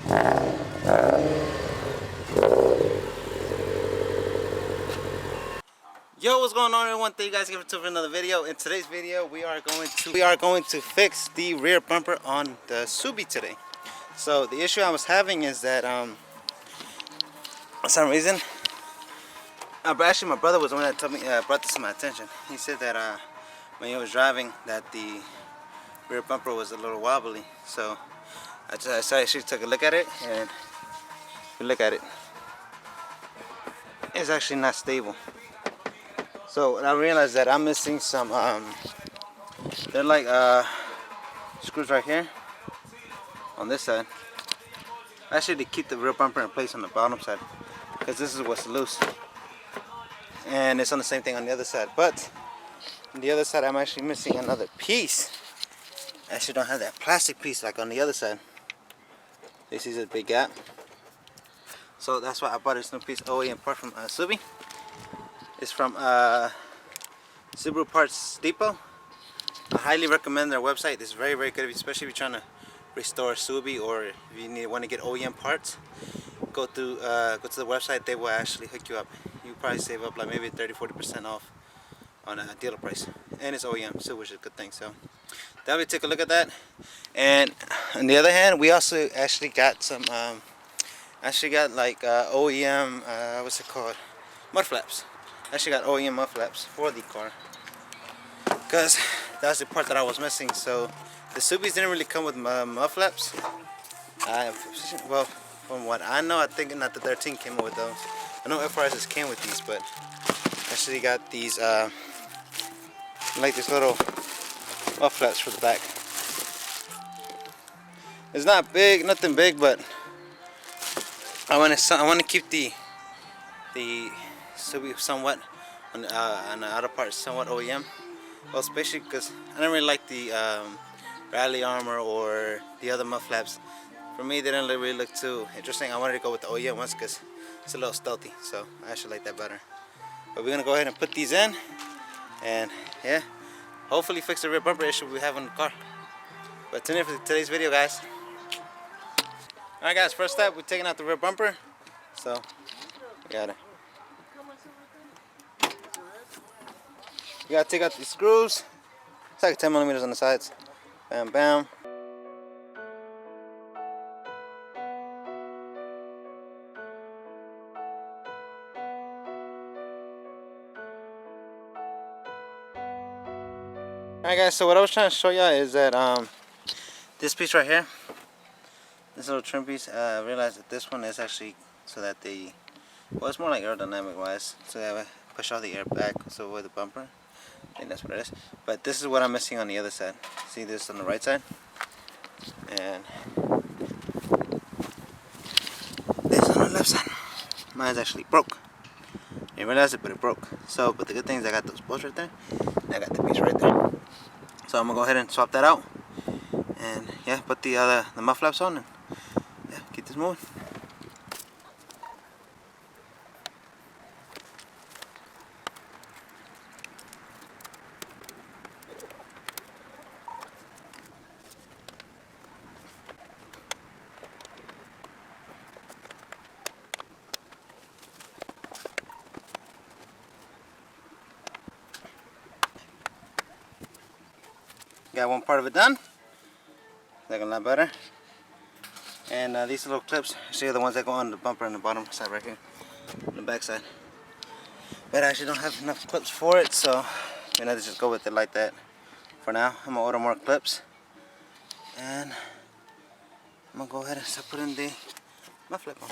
Yo, what's going on, everyone? Thank you guys for another video. In today's video, we are going to fix the rear bumper on the Subi today. So the issue I was having is that for some reason, but actually my brother was the one that told me, brought this to my attention. He said that when he was driving, that the rear bumper was a little wobbly. So I actually took a look at it, and if you look at it, it's actually not stable. So I realized that I'm missing some, they're like screws right here on this side. Actually, to keep the rear bumper in place on the bottom side, because this is what's loose. And it's on the same thing on the other side. But on the other side, I'm actually missing another piece. I actually don't have that plastic piece like on the other side. This is a big gap. So that's why I bought this new piece OEM part from Subi. It's from Subaru Parts Depot. I highly recommend their website. It's very, very good, especially if you're trying to restore Subi, or if you want to get OEM parts. Go to the website. They will actually hook you up. You probably save up like maybe 30-40% off on a dealer price, and it's OEM, so which is a good thing. So that we take a look at that. And on the other hand, we also actually got some like OEM what's it called, Mudflaps. Actually got OEM Mudflaps for the car, because that's the part that I was missing. So the Subis didn't really come with Mudflaps. Well, from what I know, I think not the 13 came with those. I know FRSs came with these, but actually got these like these little Mudflaps for the back. It's not big, nothing big, but I want to keep the Subi somewhat on the outer part somewhat OEM. Well, especially because I don't really like the rally armor or the other Mudflaps. For me, they didn't really look too interesting. I wanted to go with the OEM ones because it's a little stealthy, so I actually like that better. But we're gonna go ahead and put these in, and yeah, hopefully fix the rear bumper issue we have on the car. But tune in for today's video, guys. Alright guys, first step, we're taking out the rear bumper. So we got it. You gotta take out these screws. It's like 10 millimeters on the sides. Bam, bam. Alright guys, so what I was trying to show you is that this piece right here, this little trim piece, I realized that this one is actually so that well, it's more like aerodynamic wise, so that I push all the air back, so with the bumper. I think that's what it is. But this is what I'm missing on the other side. See this on the right side, and this on the left side. Mine's actually broke. I didn't realize it, but it broke. So, but the good thing is I got those bolts right there, and I got the piece right there. So I'm gonna go ahead and swap that out, and yeah, put the Mudflaps on, and yeah, keep this moving. Got one part of it done. Looking a lot better. And these little clips, actually are the ones that go on the bumper on the bottom side right here, on the back side. But I actually don't have enough clips for it, so I'm gonna just go with it like that for now. I'm gonna order more clips, and I'm gonna go ahead and start putting the Mudflap on.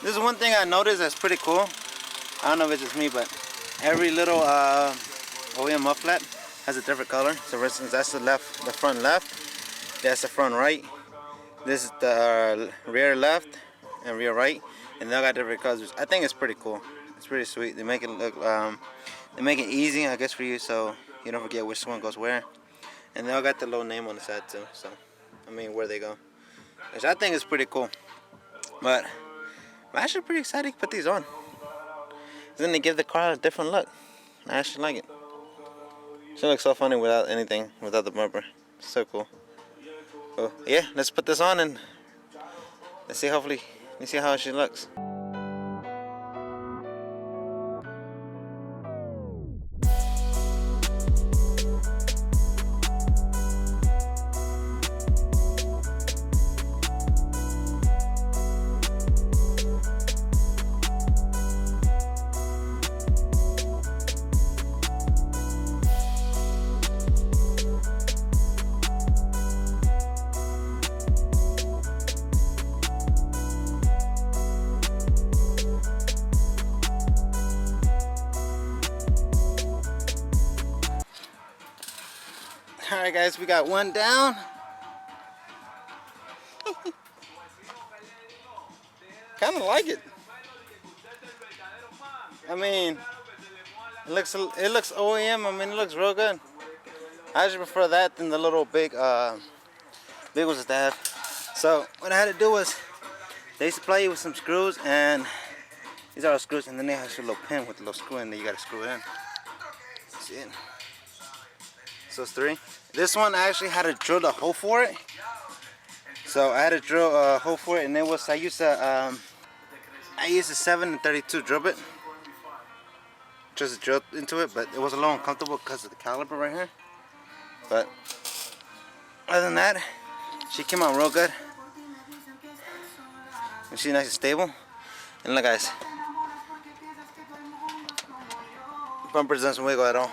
This is one thing I noticed that's pretty cool. I don't know if it's just me, but every little OEM Mudflap has a different color. So for instance, that's the front left. That's the front right. This is the rear left and rear right, and they all got different colors. I think it's pretty cool. It's pretty sweet. They make it look, they make it easy, I guess, for you, so you don't forget which one goes where. And they all got the little name on the side too. So I mean, where they go, which I think is pretty cool. But I'm actually pretty excited to put these on. It's gonna give the car a different look. I actually like it. She looks so funny without anything, without the bumper. So cool. So yeah, let's put this on and let's see. Hopefully, let's see how she looks. Alright guys, we got one down. Kinda like it. I mean, it looks OEM. I mean, it looks real good. I actually prefer that than the little big ones that they have. So what I had to do was they supply you with some screws, and these are all screws, and then they have a little pin with a little screw in there. You gotta screw it in. See it? So it's 3. This one I actually had to drill the hole for it. So I had to drill a hole for it, and it was I used a 7-32 drill bit, just to drill into it, but it was a little uncomfortable because of the caliper right here. But other than that, she came out real good, and she's nice and stable. And look guys, bumper doesn't wiggle at all.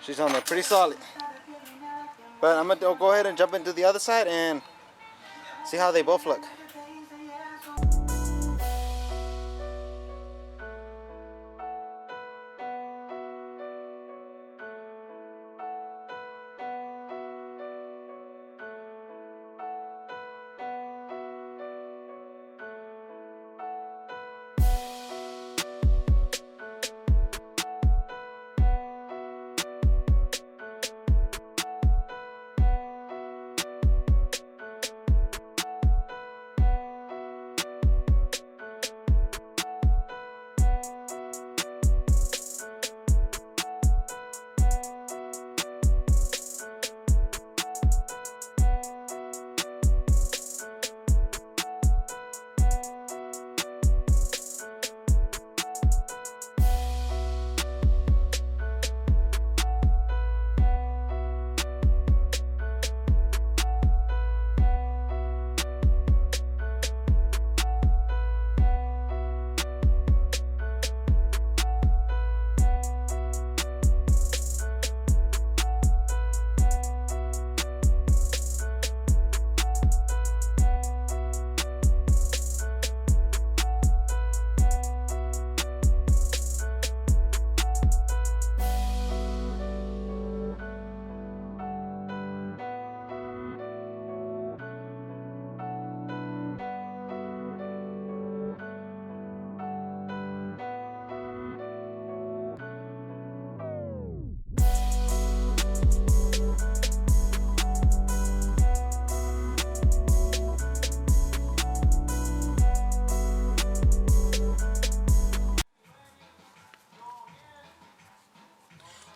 She's on there pretty solid. But I'm gonna go ahead and jump into the other side and see how they both look.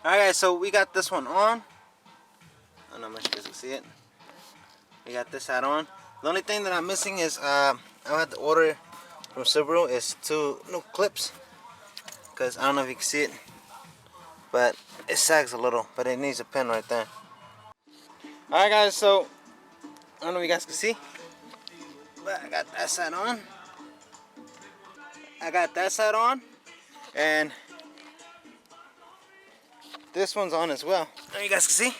Alright guys, so we got this one on. I don't know if you guys can see it. We got this hat on. The only thing that I'm missing is I had to order from Subaru is 2 new clips, because I don't know if you can see it, but it sags a little, but it needs a pin right there. Alright guys, so I don't know if you guys can see, but I got that side on. And this one's on as well. There you guys can see.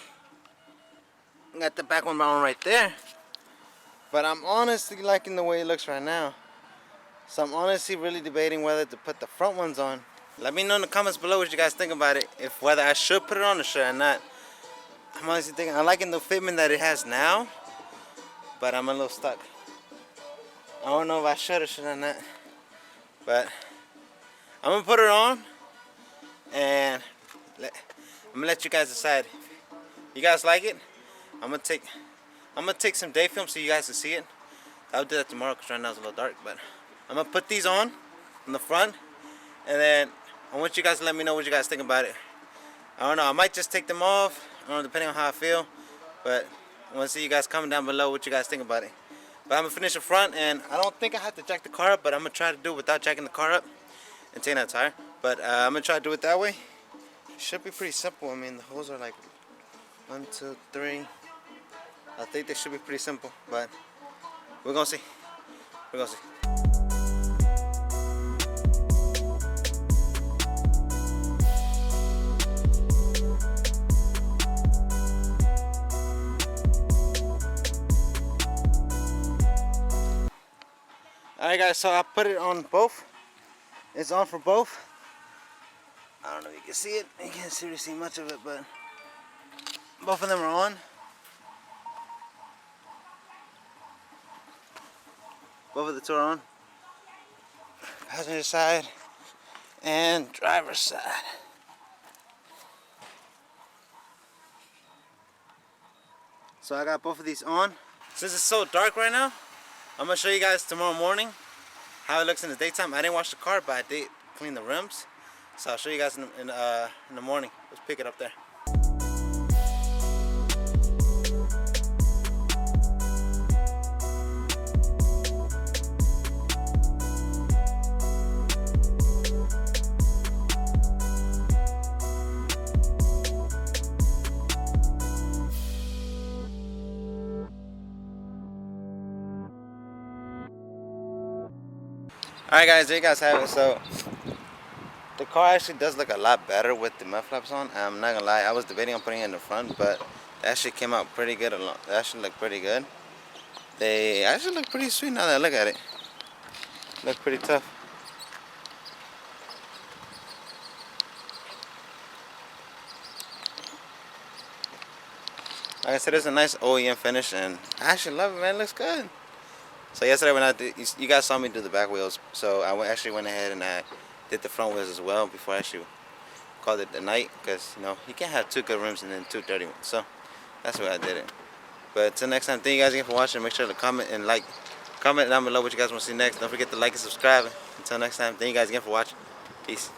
I got the back one on right there. But I'm honestly liking the way it looks right now. So I'm honestly really debating whether to put the front ones on. Let me know in the comments below what you guys think about it. If whether I should put it on or should I not. I'm honestly thinking, I'm liking the fitment that it has now, but I'm a little stuck. I don't know if I should or should I not. But I'm gonna put it on, and I'm gonna let you guys decide. You guys like it? I'm gonna take some day film so you guys can see it. I'll do that tomorrow because right now it's a little dark, but I'm gonna put these on the front, and then I want you guys to let me know what you guys think about it. I don't know, I might just take them off, I don't know, depending on how I feel, but I want to see you guys comment down below what you guys think about it. But I'm gonna finish the front, and I don't think I have to jack the car up, but I'm gonna try to do it without jacking the car up and taking out the tire. But I'm gonna try to do it that way. It should be pretty simple. I mean, the holes are like 1, 2, 3. I think they should be pretty simple, but we're gonna see. We're gonna see. Alright guys, so I put it on both. It's on for both. I don't know if you can see it. You can't really see much of it, but both of them are on. Both of the two are on. Passenger side and driver's side. So I got both of these on. Since it's so dark right now, I'm gonna show you guys tomorrow morning how it looks in the daytime. I didn't wash the car, but I did clean the rims. So I'll show you guys in the morning. Let's pick it up there. Alright guys, there you guys have it. So the car actually does look a lot better with the mudflaps on. I'm not gonna lie, I was debating on putting it in the front, but they actually came out pretty good. They actually look pretty good. They actually look pretty sweet now that I look at it. Look pretty tough. Like I said, it's a nice OEM finish, and I actually love it, man. It looks good. So yesterday when you guys saw me do the back wheels, so I actually went ahead and I did the front wheels as well before I actually called it the night, because you know you can't have 2 good rims and then 2 dirty ones. So that's why I did it. But until next time, thank you guys again for watching. Make sure to comment and comment down below what you guys want to see next. Don't forget to like and subscribe. Until next time, thank you guys again for watching. Peace.